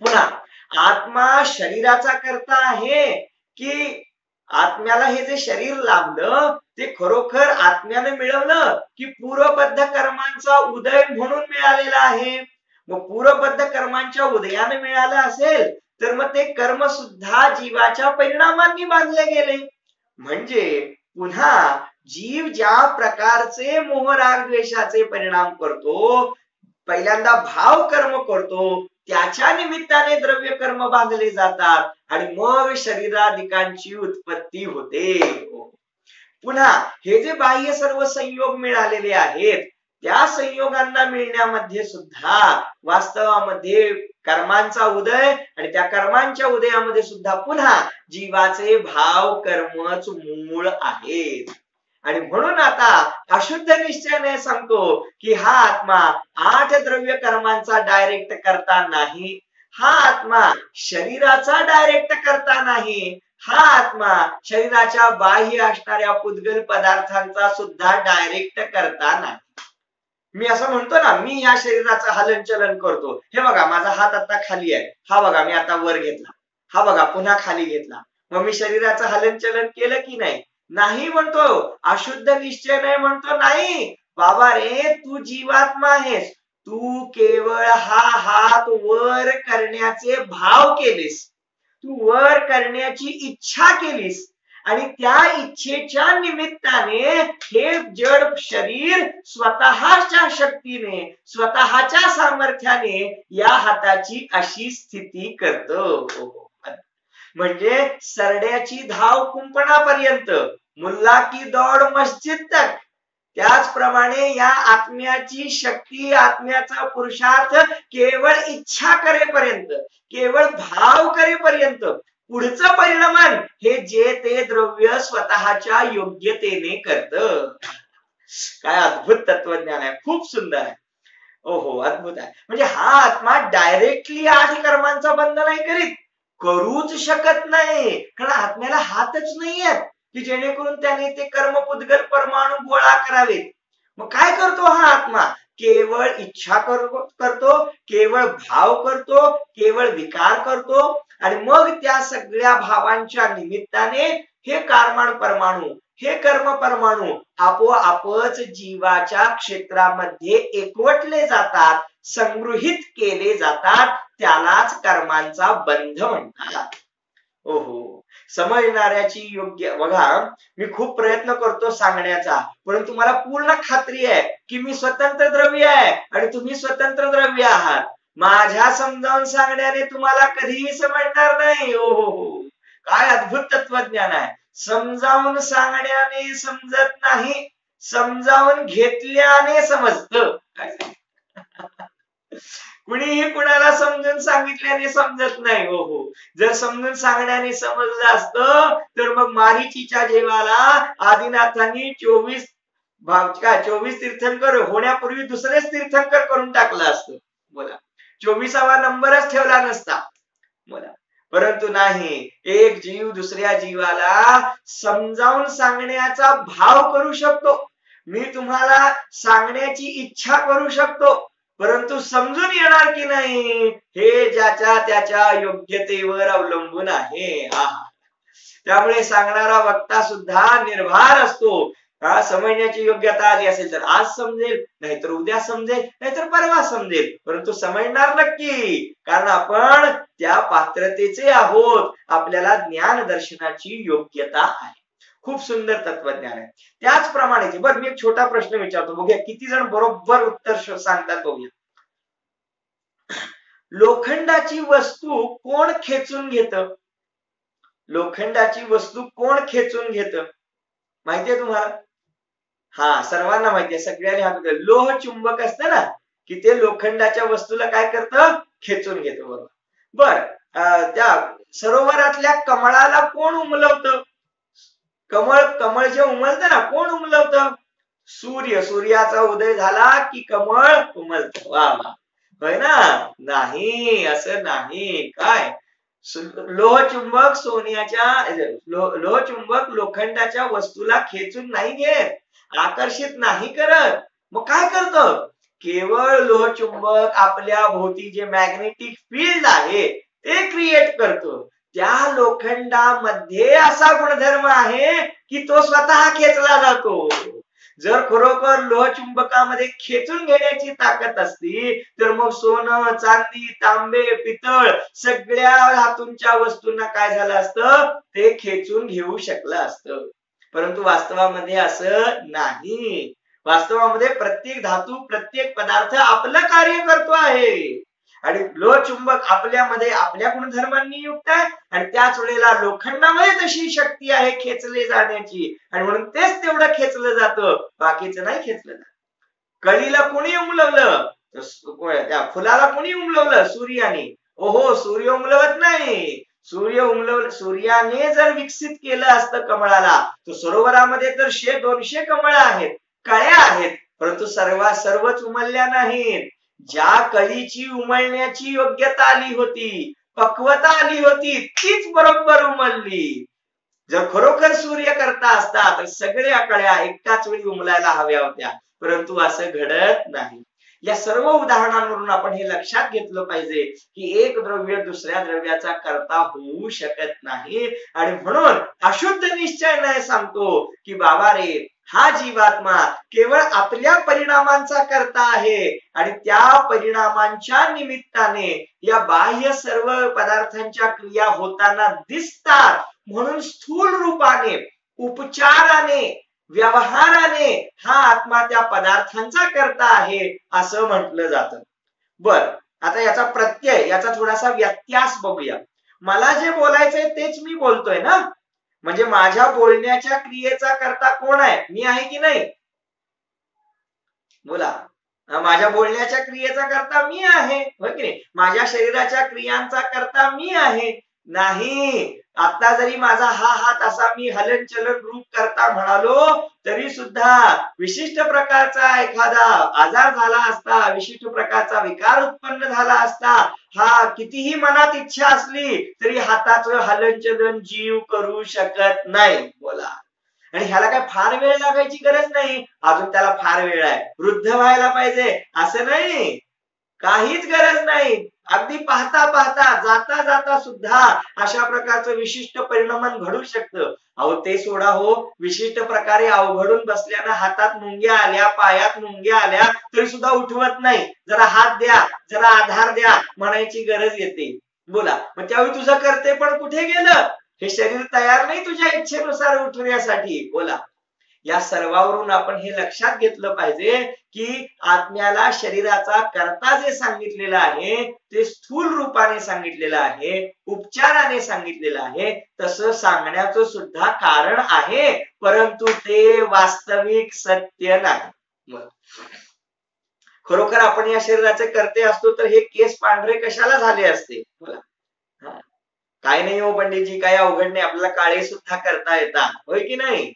पुन्हा आत्मा शरीराचा करता आहे की आत्म्याला हे जे शरीर लाभलं ते खरोखर आत्म्याने मिळवलं की पूर्वबद्ध कर्मांचा उदय म्हणून मिळालेला आहे. मग पूर्वबद्ध कर्मांच्या उदयाने मिळालं असेल तर मग ते कर्म सुद्धा जीवाच्या परिणामांनी बांधले गेले. म्हणजे पुन्हा जीव ज्या प्रकारचे मोह राग द्वेषाचे परिणाम करतो, पहिल्यांदा भाव कर्म करतो, त्याच्या निमित्ताने द्रव्य कर्म बांधले जातात आणि मग शरीरादिकांची उत्पत्ती होते. पुन्हा हे जे बाह्य सर्व संयोग मिळालेले आहेत त्या संयोगांना मिळण्यामध्ये सुद्धा वास्तवामध्ये कर्मांचा उदय आणि त्या कर्मांच्या उदयामध्ये सुद्धा पुन्हा जीवाचे भाव कर्मच मूळ आहेत. आणि म्हणून आता अशुद्ध निश्चयाने सांगतो की हा आत्मा 8 द्रव्य कर्मांचा डायरेक्ट करता नाही, हा आत्मा शरीराचा डायरेक्ट करता नाही, हा आत्मा शरीराच्या बाह्य असणाऱ्या पुद्गल पदार्थांचा सुद्धा डायरेक्ट करता नाही. मी असं म्हणतो ना, मी या शरीराचं हलनचलन करतो, हे बघा माझा हात आता खाली आहे, हा बघा मी आता वर घेतला, हा बघा पुन्हा खाली घेतला, मग मी शरीराचं हलनचलन केलं की नाही, नाही म्हणतो. अशुद्ध निश्चय नाही म्हणतो, नाही बाबा रे, तू जीवात्मा आहेस, तू केवळ हा हात वर करण्याचे भाव केलीस, तू वर करण्याची इच्छा केलीस आणि त्या इच्छेच्या निमित्ताने हे जड शरीर स्वतःच्या शक्तीने स्वतःच्या सामर्थ्याने या हाताची अशी स्थिती करतो. म्हणजे सरड्याची धाव कुंपणापर्यंत, मुल्ला की दौड मस्जिद तक, त्याचप्रमाणे या आत्म्याची शक्ती, आत्म्याचा पुरुषार्थ केवळ इच्छा करेपर्यंत, केवळ भाव करेपर्यंत, पुढचं परिणामन हे जे ते द्रव्य स्वतःच्या योग्यतेने करतं. काय अद्भुत तत्वज्ञान आहे, खूप सुंदर आहे. ओहो, अद्भुत आहे. म्हणजे हा आत्मा डायरेक्टली 8 कर्मांचा बंध नाही करीत, करूच शकत नाही, कारण आत्म्याला हातच नाहीयेत की जेणेकरून त्याने ते कर्म पुद्गल परमाणू गोळा करावेत. मग काय करतो हा आत्मा? केवळ इच्छा करतो, केवळ भाव करतो, केवळ विकार करतो आणि मग त्या सगळ्या भावांच्या निमित्ताने हे कारमाण परमाणू, हे कर्म परमाणू आपोआपच जीवाच्या क्षेत्रामध्ये एकवटले जातात, संगृहीत केले जातात. त्यालाच कर्मांचा बंध म्हणतात. ओहो, समजणाऱ्याची योग्य बघा, मी खूप प्रयत्न करतो सांगण्याचा, परंतु मला पूर्ण खात्री आहे की मी स्वतंत्र द्रव्य आहे आणि तुम्ही स्वतंत्र द्रव्य आहात. माझ्या समजावून सांगण्याने तुम्हाला कधीही समजणार नाही. ओहो, काय अद्भुत तत्वज्ञान आहे. समजावून सांगण्याने समजत नाही, समजावून घेतल्याने समजतं. कुणीही कुणाला समजून सांगितल्याने समजत नाही. हो हो, जर समजून सांगण्याने समजलं असतं तर मग मारीचीच्या जीवाला आदिनाथांनी 24 तीर्थंकर होण्यापूर्वी दुसरेच तीर्थंकर करून टाकलं असतं. बोला, 24वा नंबरच ठेवला नसता. बोला, परंतु नाही, एक जीव दुसऱ्या जीवाला समजावून सांगण्याचा भाव करू शकतो. मी तुम्हाला सांगण्याची इच्छा करू शकतो, परंतु समजून येणार की नाही हे ज्याच्या त्याच्या योग्यतेवर अवलंबून आहे. त्यामुळे सांगणारा वक्ता सुद्धा निर्भर असतो. समजण्याची योग्यता आली असेल तर आज समजेल, नाहीतर उद्या समजेल, नाहीतर परवा समजेल, परंतु समजणार नक्की, कारण आपण त्या पात्रतेचे आहोत. आपल्याला ज्ञान दर्शनाची योग्यता आहे. खूप सुंदर तत्वज्ञान आहे. त्याचप्रमाणे बरं, मी एक छोटा प्रश्न विचारतो, बघूया किती जण बरोबर उत्तर सांगतात. बघूया, लोखंडाची वस्तू कोण खेचून घेत? लोखंडाची वस्तू कोण खेचून घेत माहितीये तुम्हाला? सर्वांना माहितीये, सगळ्यांनी हात. लोह चुंबक असतं ना, की ते लोखंडाच्या वस्तूला काय करतं? खेचून घेतं. बरोबर. बर, त्या सरोवरातल्या कमळाला कोण उमलवतं? कमळ जे उमलतं ना, कोण उमलवतं? सूर्य. सूर्याचा उदय झाला की कमळ उमलतं. वा वा, होय ना? नाही, असं नाही. काय? लोहचुंबक लोहचुंबक लोखंडाच्या वस्तूला खेचून नाही घेत, आकर्षित नाही करत. मग काय करतं? केवळ लोहचुंबक आपल्या भोवती जे मॅग्नेटिक फील्ड आहे ते क्रिएट करतो. त्या लोखंडामध्ये असा गुणधर्म आहे की तो स्वतः खेचला जातो. जर खरोखर लोहचुंबकामध्ये खेचून घेण्याची ताकद असती तर मग सोनं, चांदी, तांबे, पितळ सगळ्या धातूंच्या वस्तूंना काय झालं असतं? ते खेचून घेऊ शकलं असतं. परंतु वास्तवामध्ये असं नाही. वास्तवामध्ये प्रत्येक धातू, प्रत्येक पदार्थ आपलं कार्य करतो आहे आणि लोहचुंबक आपल्यामध्ये आपल्या गुणधर्मांनी युक्त आहे आणि त्याच वेळेला लोखंडामध्ये तशी शक्ती आहे खेचले जाण्याची आणि म्हणून तेच तेवढं खेचलं जातं, बाकीचं नाही खेचलं जात. कळीला कोणी उमलवलं? त्या फुलाला कोणी उमलवलं? सूर्याने. ओहो, सूर्य उमलवत नाही. सूर्याने जर विकसित केलं असतं कमळाला तर सरोवरामध्ये तर 100-200 कमळ आहेत, कळ्या आहेत, परंतु सर्वच उमलल्या नाहीत. ज्या कळीची उमलण्याची योग्यता आली होती, पक्वता आली होती, तीच बरोबर उमलली. जर खरोखर सूर्य करता असता तर सगळ्या कळ्या एकाच वेळी उमलायला हव्या होत्या, परंतु असं घडत नाही. या सर्व उदाहरणांवरून आपण हे लक्षात घेतलं पाहिजे की एक द्रव्य दुसऱ्या द्रव्याचा कर्ता होऊ शकत नाही आणि म्हणून अशुद्ध निश्चयाने सांगतो की बाबा रे, हा जीवात्मा केवळ आपल्या परिणामांचा कर्ता आहे आणि त्या परिणामांच्या निमित्ताने या बाह्य सर्व पदार्थांच्या क्रिया होताना दिसतात, म्हणून स्थूल रूपाने, उपचाराने, व्यवहाराने हा आत्मा त्या पदार्थांचा कर्ता आहे असं म्हटलं जातं. बर, आता याचा प्रत्यय, याचा थोडासा व्यत्यास बघूया. मला जे बोलायचंय तेच मी बोलतोय ना, म्हणजे माझ्या बोलण्याच्या क्रियेचा कर्ता कोण आहे? मी आहे की नाही? बोला, माझ्या बोलण्याच्या क्रियेचा कर्ता मी आहे, होय की नाही? माझ्या शरीराच्या क्रियांचा कर्ता मी आहे? नाही. आता जरी माझा हा हात असा मी हलन चलन रूप करता म्हणालो तरी सुद्धा विशिष्ट प्रकारचा एखादा आजार झाला असता, विशिष्ट प्रकारचा विकार उत्पन्न झाला असता, हा कितीही मनात इच्छा असली तरी हाताचं हलनचलन जीव करू शकत नाही. बोला. आणि ह्याला काय फार वेळ लागायची गरज नाही. अजून त्याला फार वेळ आहे, वृद्ध व्हायला पाहिजे असं नाही, काहीच गरज नाही. अगदी पाहता पाहता जाता जाता सुद्धा अशा प्रकारचं विशिष्ट परिणाम घडू शकतं. अहो ते सोडा हो, विशिष्ट प्रकारे अवघडून बसल्यानं हातात मुंग्या आल्या, पायात मुंग्या आल्या तरी सुद्धा उठवत नाही. जरा हात द्या, जरा आधार द्या म्हणायची गरज येते. बोला. मग त्यावेळी तुझं कर्ते पण कुठे गेलं? हे शरीर तयार नाही तुझ्या इच्छेनुसार उठवण्यासाठी. बोला. या सर्वावरून आपण हे लक्षात घेतलं पाहिजे की आत्म्याला शरीराचा कर्ता जे सांगितलेलं आहे ते स्थूल रूपाने सांगितलेलं आहे, उपचाराने सांगितलेलं आहे. तसं सांगण्याचं सुद्धा कारण आहे, परंतु ते वास्तविक सत्य नाही. खरोखर आपण या शरीराचे कर्ते असतो तर हे केस पांढरे कशाला झाले असते? बोला. काय नाही हो पंडितजी, काय अवघड नाही, आपल्याला काळे सुद्धा करता येतात, होय की नाही?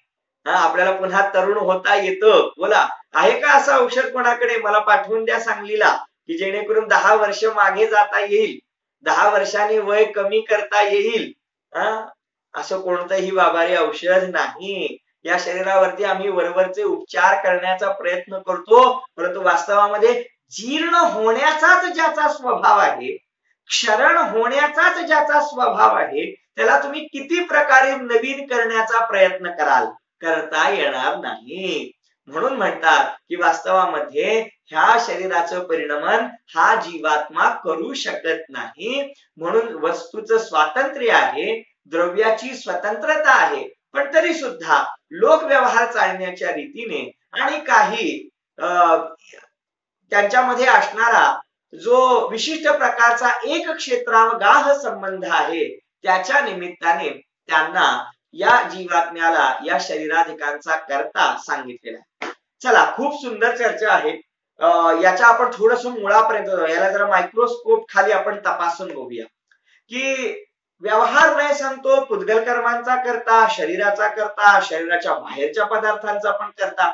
आपल्याला पुन्हा तरुण होता येतं. बोला. आहे का असं औषध कोणाकडे? मला पाठवून द्या सांगलीला, की जेणेकरून 10 वर्ष मागे जाता येईल, 10 वर्षांनी वय कमी करता येईल. असं कोणतंही बाबारे औषध नाही. या शरीरावरती आम्ही वरवरचे उपचार करण्याचा प्रयत्न करतो, परंतु वास्तवामध्ये जीर्ण होण्याचाच ज्याचा स्वभाव आहे, क्षरण होण्याचाच ज्याचा स्वभाव आहे, त्याला तुम्ही किती प्रकारे नवीन करण्याचा प्रयत्न कराल, करता येणार नाही. म्हणून म्हणतात की वास्तवामध्ये ह्या शरीराचं परिणमन हा जीवात्मा करू शकत नाही. म्हणून वस्तूचं स्वातंत्र्य आहे, द्रव्याची स्वतंत्रता आहे, पण तरी सुद्धा लोक व्यवहार चालण्याच्या रीतीने आणि काही त्यांच्यामध्ये असणारा जो विशिष्ट प्रकारचा एक क्षेत्रागाह संबंध आहे, त्याच्या निमित्ताने त्यांना या जीवात्म्याला या शरीराधिकांचा करता सांगितलेला आहे. चला, खूप सुंदर चर्चा आहे. याच्या आपण थोडस मुळापर्यंत जाऊ. याला जरा मायक्रोस्कोप खाली आपण तपासून बघूया की व्यवहार नाही सांगतो पुद्गल कर्मांचा करता, शरीराचा करता, शरीराच्या बाहेरच्या पदार्थांचा पण करता.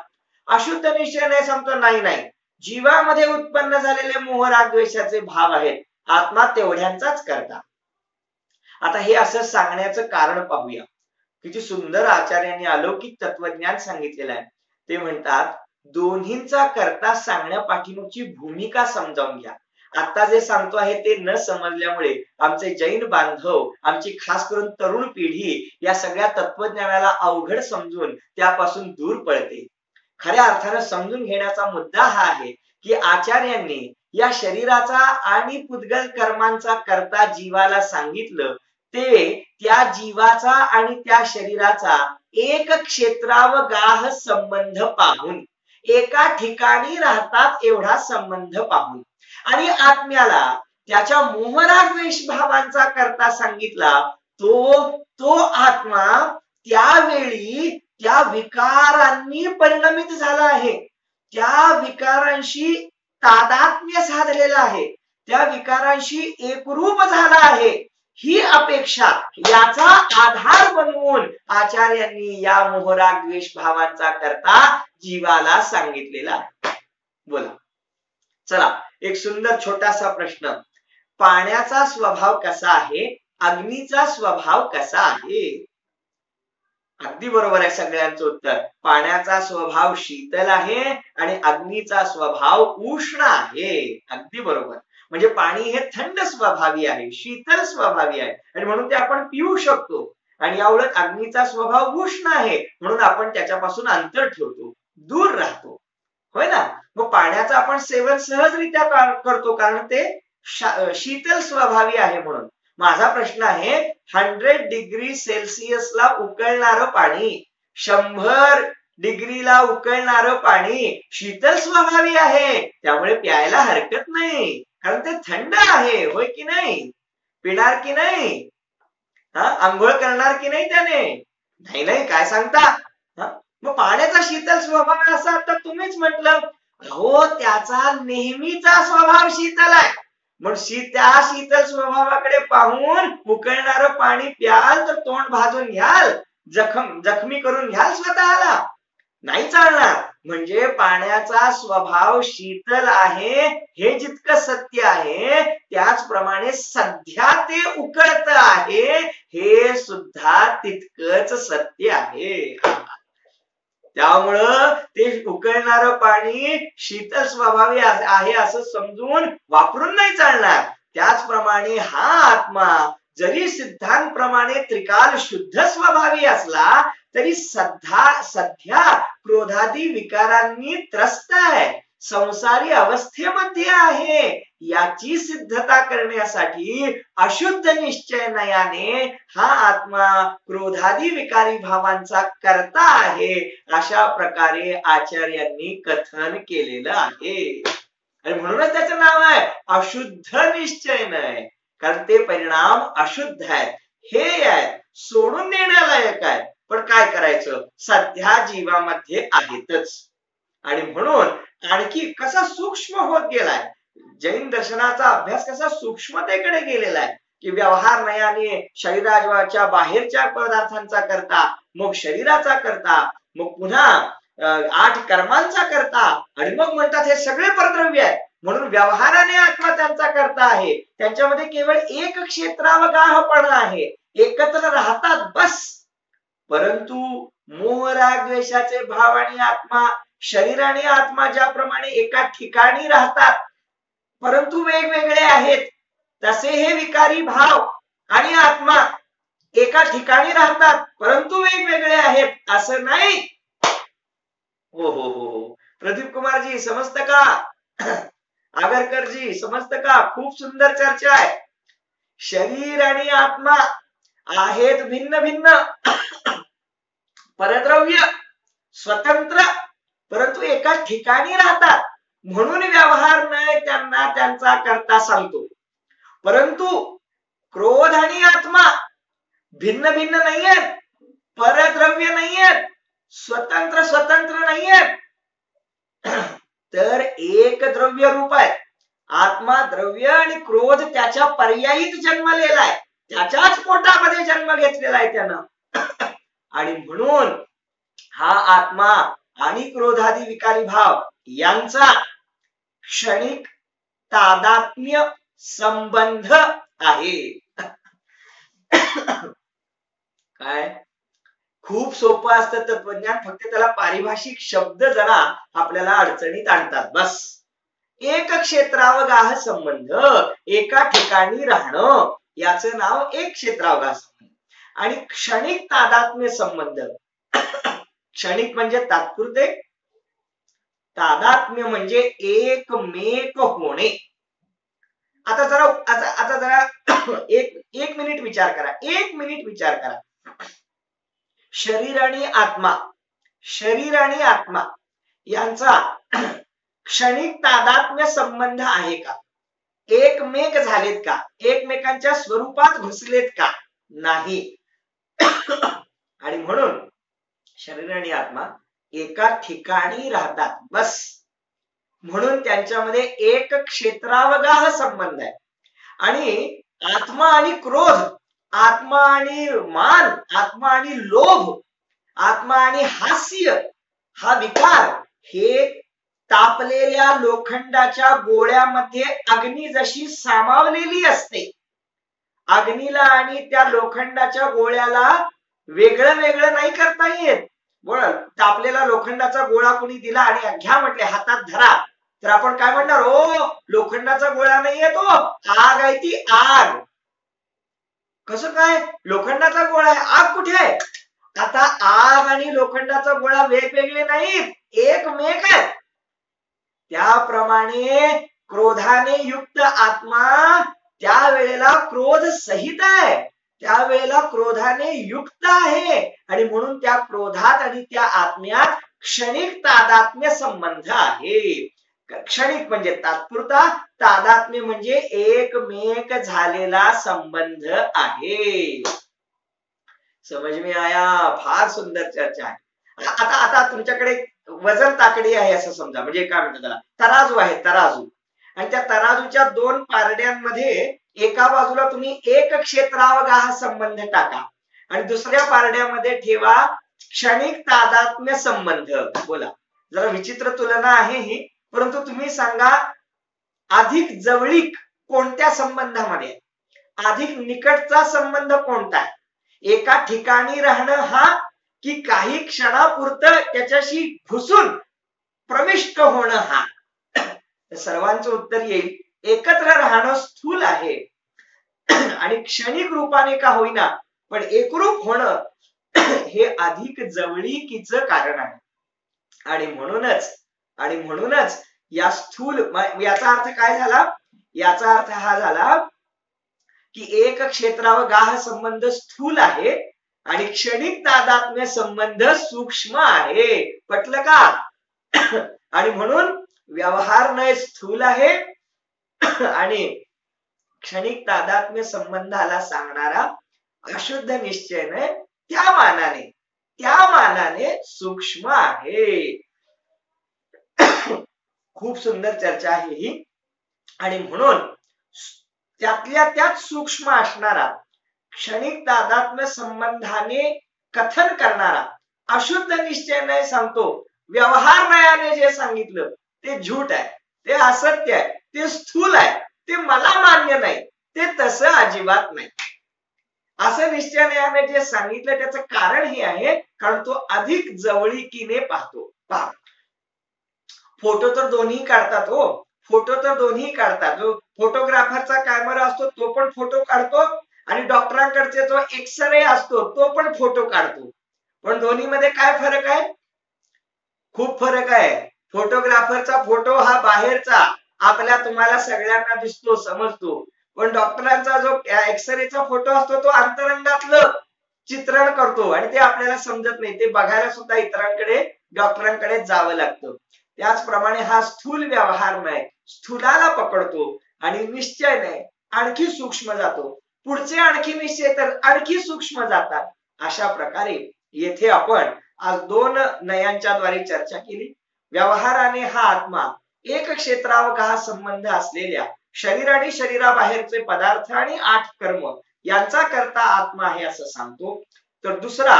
अशुद्ध निश्चय नाही सांगतो, नाही नाही, जीवामध्ये उत्पन्न झालेले मोह राग द्वेषाचे भाव आहेत, आत्मा तेवढ्यांचाच करता. आता हे असं सांगण्याचं कारण पाहूया. किती सुंदर आचार्यांनी अलौकिक तत्वज्ञान सांगितलेलं आहे. ते म्हणतात दोन्हींचा करता सांगण्या पाठीमागची भूमिका समजावून घ्या. आता जे सांगतो आहे ते न समजल्यामुळे आमचे जैन बांधव, आमची खास करून तरुण पिढी या सगळ्या तत्वज्ञानाला अवघड समजून त्यापासून दूर पळते. खऱ्या अर्थानं समजून घेण्याचा मुद्दा हा आहे की आचार्यांनी या शरीराचा आणि पुद्गल कर्मांचा करता जीवाला सांगितलं, ते त्या जीवाचा आणि त्या शरीराचा एक क्षेत्रावगाह संबंध पाहून, एका ठिकाणी राहतात एवढा संबंध पाहून, आणि आत्म्याला त्याच्या मोहराग द्वेष भावांचा करता सांगितला, तो आत्मा त्यावेळी त्या विकारांनी परिणमित झाला आहे, त्या विकारांशी तादात्म्य साधलेला आहे, त्या विकारांशी एकरूप झाला आहे. ही अपेक्षा, याचा आधार बनवून आचार्यांनी या मोहराग द्वेष भावांचा करता जीवाला सांगितलेला आहे. बोला. चला, एक सुंदर छोटासा प्रश्न. पाण्याचा स्वभाव कसा आहे, अग्नीचा स्वभाव कसा आहे? अगदी बरोबर आहे सगळ्यांचं उत्तर. पाण्याचा स्वभाव शीतल आहे आणि अग्नीचा स्वभाव उष्ण आहे. अगदी बरोबर. म्हणजे पाणी हे थंड स्वभावी आहे, शीतल स्वभावी आहे, आणि म्हणून ते आपण पिऊ शकतो. आणि या उलट अग्नीचा स्वभाव उष्ण आहे, म्हणून आपण त्याच्यापासून अंतर ठेवतो, दूर राहतो, होय ना? मग पाण्याचं आपण सेवन सहजरित्या करतो, कारण ते शीतल स्वभावी आहे. म्हणून माझा प्रश्न आहे, 100 डिग्री सेल्सिअसला उकळणारं पाणी, 100 डिग्रीला उकळणारं पाणी शीतल स्वभावी आहे, त्यामुळे प्यायला हरकत नाही, कारण ते थंड आहे, होय की नाही? पिणार की नाही? आंघोळ करणार की नाही त्याने? नाही नाही, काय सांगता? मग पाण्याचा शीतल स्वभाव असा तर तुम्हीच म्हटलं, हो त्याचा नेहमीचा स्वभाव शीतल आहे, म्हणून त्या शीतल स्वभावाकडे पाहून उकळणारं पाणी प्याल तर तोंड भाजून घ्याल, जखमी करून घ्याल स्वतःला. नाही चालणार. म्हणजे पाण्याचा स्वभाव शीतल आहे हे जितकं सत्य आहे, त्याचप्रमाणे सध्या ते उकळत आहे हे सुद्धा तितकंच सत्य आहे. त्यामुळं ते उकळणारं पाणी शीतल स्वभावी आहे असं समजून वापरून नाही चालणार. त्याचप्रमाणे हा आत्मा जरी सिद्धांप्रमाणे त्रिकाल शुद्ध स्वभावी असला तरी सध्या क्रोधादी विकारांनी त्रस्त आहे, संसारी अवस्थेमध्ये आहे, याची सिद्धता करण्यासाठी अशुद्ध निश्चयनयाने हा आत्मा क्रोधादी विकारी भावांचा करता आहे अशा प्रकारे आचार्यांनी कथन केलेलं आहे. आणि म्हणूनच त्याचं नाव आहे अशुद्ध निश्चयनय, कारण ते परिणाम अशुद्ध आहेत, हे आहेत, सोडून देण्यालायक आहेत, पण काय करायचं, सध्या जीवामध्ये आहेतच. आणि म्हणून आणखी कसा सूक्ष्म होत गेलाय, जैन दर्शनाचा अभ्यास कसा सूक्ष्मतेकडे गेलेला आहे की व्यवहार नयाने शरीराच्या बाहेरच्या पदार्थांचा करता, मग शरीराचा करता, मग पुन्हा 8 कर्मांचा करता, आणि मग म्हणतात हे सगळे परद्रव्य आहेत म्हणून व्यवहाराने आत्मा त्यांचा करता आहे. त्यांच्यामध्ये केवळ एक क्षेत्रावगाहपणा आहे, एकत्र राहतात बस. परंतु मोह राग द्वेषाचे भाव आणि आत्मा, शरीर आणि आत्मा ज्याप्रमाणे एका ठिकाणी राहतात परंतु वेगवेगळे आहेत, तसे हे विकारी भाव आणि आत्मा एका ठिकाणी राहतात परंतु वेगवेगळे आहेत असं नाही. हो हो हो हो, प्रदीप कुमारजी समजतं का? आगरकरजी समजतं का? खूप सुंदर चर्चा आहे. शरीर आणि आत्मा आहेत भिन्न भिन्न, परद्रव्य स्वतंत्र, परंतु एका ठिकाणी राहतात म्हणून व्यवहार नाही त्यांना त्यांचा करता सांगतो. परंतु क्रोध आणि आत्मा भिन्न भिन्न नाहीयेत, परद्रव्य नाहीयेत, स्वतंत्र नाहीयेत, तर एक द्रव्य रूप आहे. आत्मा द्रव्य आणि क्रोध त्याच्या पर्यायीत जन्मलेला आहे, त्याच्याच पोटामध्ये जन्म घेतलेला आहे त्यानं. आणि म्हणून हा आत्मा आणि क्रोधादी विकारी भाव यांचा क्षणिक तादात्म्य संबंध आहे. काय खूप सोपं असतं तत्वज्ञान, फक्त त्याला पारिभाषिक शब्द जरा आपल्याला अडचणीत आणतात बस. एक क्षेत्रावगाह संबंध, एका ठिकाणी राहणं, याचं नाव एक क्षेत्रावगाह संबंध. आणि क्षणिक तादात्म्य संबंध, क्षणिक म्हणजे तात्पुरते, तादात्म्य म्हणजे एकमेक होणे. आता जरा एक मिनिट विचार करा, एक मिनिट विचार करा. शरीर आणि आत्मा यांचा क्षणिक तादात्म्य संबंध आहे का? एकमेक झालेत का? एकमेकांच्या स्वरूपात घुसलेत का? नाही. आणि म्हणून शरीर आणि आत्मा एका ठिकाणी राहतात बस, म्हणून त्यांच्यामध्ये एक क्षेत्रावगाह संबंध आहे. आणि आत्मा आणि क्रोध, आत्मा आणि मान, आत्मा आणि लोभ, आत्मा आणि हास्य, हा विकार हे तापलेल्या लोखंडाच्या गोळ्यामध्ये अग्नी जशी सामावलेली असते, अग्नीला आणि त्या लोखंडाच्या गोळ्याला वेगळं वेगळं नाही करता येत. तापलेला लोखंडाचा गोळा कोणी दिला आणि घ्या म्हटले हातात धरा, तर आपण काय म्हणणार, ओ लोखंडाचा गोळा नाहीये तो, आग आहे ती आग. कसं काय? लोखंडाचा गोळा आहे, आग कुठे आहे? आता आग आणि लोखंडाचा गोळा वेगवेगळे नाहीत, एकमेक आहेत. त्याप्रमाणे क्रोधाने युक्त आत्मा त्यावेळेला क्रोध सहित आहे, त्यावेळेला क्रोधाने युक्त आहे, आणि म्हणून त्या क्रोधात आणि त्या आत्म्यात क्षणिक तादात्म्य संबंध आहे. क्षणिक म्हणजे तात्पुरता, तादात्म्य म्हणजे एकमेक झालेला संबंध आहे. समज में आया? फार सुंदर चर्चा आहे. आता तुमच्याकडे वजन ताकडी आहे असं समजा, म्हणजे काय म्हणतात त्याला, तराजू आहे, तराजू. आणि त्या तराजूच्या 2 पारड्यांमध्ये एका बाजूला तुम्ही एक क्षेत्रावगाह संबंध टाका आणि दुसऱ्या पारड्यामध्ये ठेवा क्षणिक तादात्म्य संबंध. बोला, जरा विचित्र तुलना आहे ही, परंतु तुम्ही सांगा अधिक जवळीक कोणत्या संबंधामध्ये, अधिक निकटचा संबंध कोणता आहे? एका ठिकाणी राहणं हा की काही क्षणापुरतं त्याच्याशी घुसून प्रविष्ट होणं हा? सर्वांचं उत्तर येईल एकत्र राहणं स्थूल आहे आणि क्षणिक रूपाने का होईना पण एकरूप होणं हे अधिक जवळीकीचं कारण आहे. आणि म्हणूनच या स्थूल, याचा अर्थ काय झाला? याचा अर्थ हा झाला की एक क्षेत्रावर गाह संबंध स्थूल आहे आणि क्षणिक तादात्म्य संबंध सूक्ष्म आहे. पटलं का? आणि म्हणून व्यवहार नय स्थूल आहे आणि क्षणिक तादात्म्य संबंधाला सांगणारा अशुद्ध निश्चय नय त्या मानाने सूक्ष्म आहे. खूप सुंदर चर्चा आहे ही. आणि म्हणून त्यातल्या त्यात सूक्ष्म असणारा क्षणिक तादात्म्य संबंधाने कथन करणारा अशुद्ध निश्चय नय सांगतो. व्यवहार नयाने जे सांगितलं ते झूट आहे, ते असत्य आहे, ते स्थूल आहे, ते मला मान्य नाही, ते तसं अजिबात नाही. असं निश्चय नयाने जे सांगितलं त्याचं कारण हे आहे कारण तो अधिक जवळीकीने पाहतो. पहा, फोटो तर दोन्ही काढतात हो, फोटो तर दोन्ही काढतात. जो फोटोग्राफरचा कॅमेरा असतो तो पण फोटो काढतो आणि डॉक्टरांकडचे जो एक्सरे असतो तो पण फोटो काढतो. पण दोन्हीमध्ये काय फरक आहे? खूप फरक आहे. फोटोग्राफरचा फोटो हा बाहेरचा आपल्या तुम्हाला सगळ्यांना दिसतो, समजतो. पण डॉक्टरांचा जो एक्सरेचा फोटो असतो तो अंतरंगातलं चित्रण करतो आणि ते आपल्याला समजत नाही. ते बघायला सुद्धा इतरांकडे, डॉक्टरांकडे जावं लागतं. त्याचप्रमाणे हा स्थूल व्यवहार नाही, स्थूलाला पकडतो आणि निश्चय नाही आणखी सूक्ष्म जातो. पुढचे आणखी निश्चय तर आणखी सूक्ष्म जातात. अशा प्रकारे येथे आपण आज दोन नयांच्या द्वारे चर्चा केली. व्यवहाराने हा आत्मा एक क्षेत्रावगाह संबंध असलेल्या शरीर आणि शरीराबाहेरचे पदार्थ आणि 8 कर्म यांचा करता आत्मा आहे असं सांगतो. तर दुसरा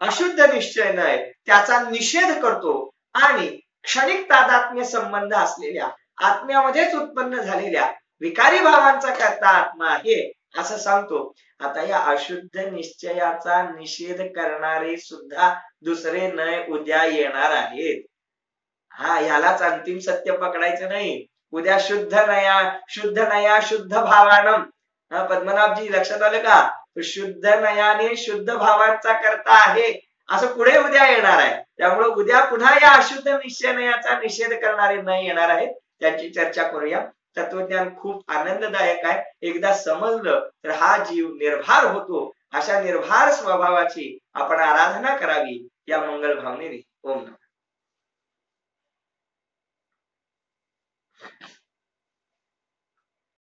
अशुद्ध निश्चय नय त्याचा निषेध करतो आणि क्षणिक तादात्म्य संबंध असलेल्या आत्म्यामध्येच उत्पन्न झालेल्या विकारी भावांचा करता आत्मा आहे असं सांगतो. आता या अशुद्ध निश्चयाचा निषेध करणारे सुद्धा दुसरे नय उद्या येणार आहेत. हा, यालाच अंतिम सत्य पकडायचं नाही. उद्या शुद्ध नया शुद्ध भावानम. पद्मनाभजी लक्षात आलं का? शुद्ध नयाने शुद्ध भावांचा करता आहे असं पुढे उद्या येणार आहे. त्यामुळे उद्या पुन्हा या अशुद्ध निश्चय नयाचा निषेध करणारे न येणार आहेत. त्यांची चर्चा करूया. तत्वज्ञान खूप आनंददायक आहे. एकदा समजलं तर हा जीव निर्भर होतो. अशा निर्भर स्वभावाची आपण आराधना करावी या मंगल भावनेने. ओम नमः.